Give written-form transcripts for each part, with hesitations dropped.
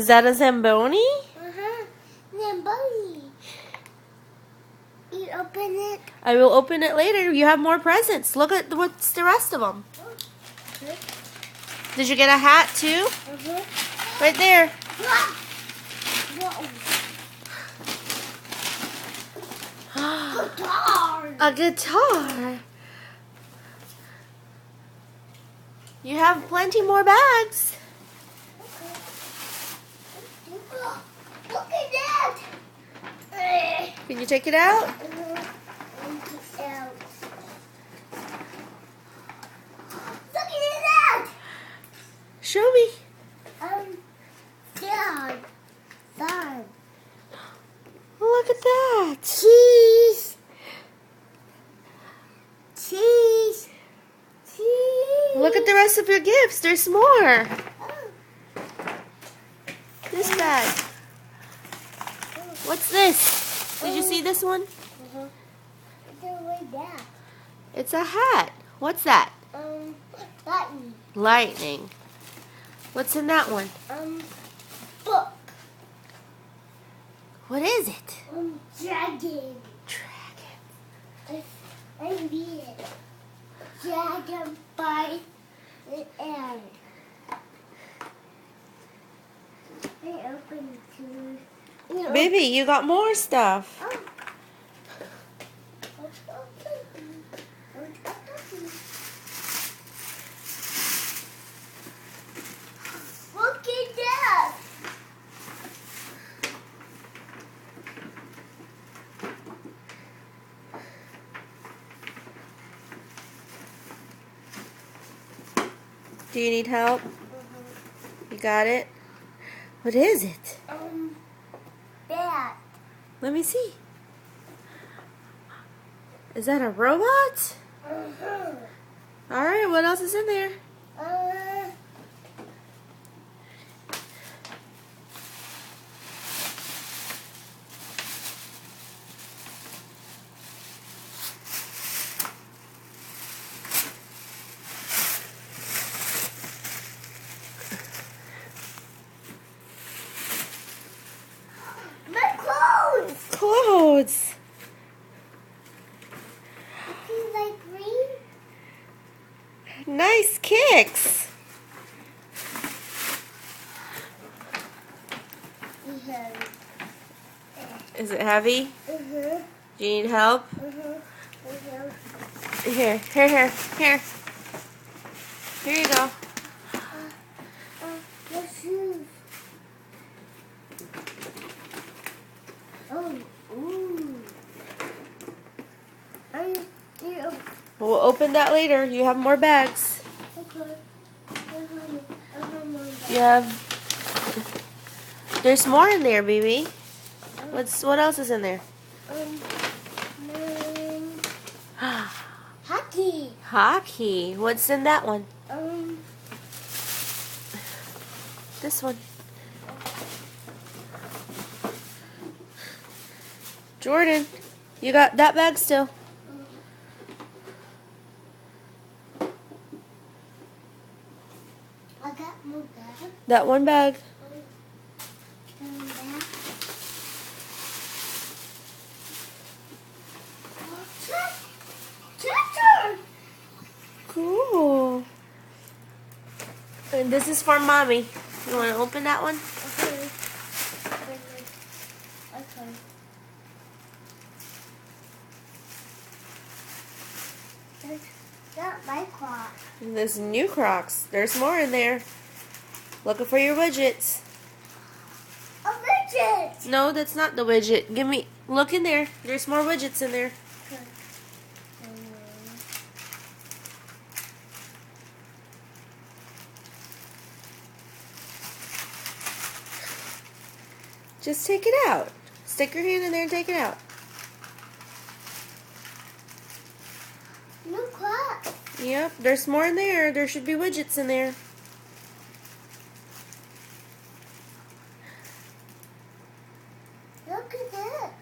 that a Zamboni? Uh-huh. Zamboni. You open it. I will open it later. You have more presents. Look at what's the rest of them. Okay. Did you get a hat too? Uh-huh. Right there. Whoa. Guitar. A guitar. You have plenty more bags. Look at that. Can you take it out? Look at that. Show me. Dad. Dad. Look at that. Cheese. Cheese. Cheese. Look at the rest of your gifts. There's more. This bag. What's this? Did you see this one? It's a hat. What's that? Button. Lightning. What's in that one? Book. What is it? Dragon. Dragon. I read it. Dragon by the end. I open it too. Baby, you got more stuff. Oh. Look at that. Do you need help? You got it? What is it? Bat. Let me see. Is that a robot? Alright, what else is in there? My clothes. Clothes. Is like green? Nice kicks. Is it heavy? Do you need help? Here. Here you go. The shoes. Oh, ooh. Yeah. We'll open that later. You have more bags. Okay. You have... There's more in there, baby. What else is in there? Hockey. Hockey. What's in that one? This one. Jordan, you got that bag still. I got more bag. That one bag. Tractor. Cool. And this is for mommy. You want to open that one? Okay. Okay. That's my clock. And there's new Crocs. There's more in there. Looking for your widgets. A widget. No, that's not the widget. Look in there. There's more widgets in there. Okay. Just take it out. Stick your hand in there and take it out. New clock. Yep, there's more in there. There should be widgets in there. Look at that.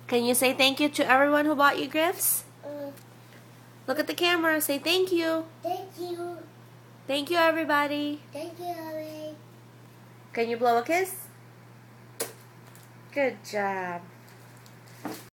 Can you say thank you to everyone who bought you gifts? Look at the camera. Say thank you. Thank you. Thank you, everybody. Thank you, Ellie. Can you blow a kiss? Good job.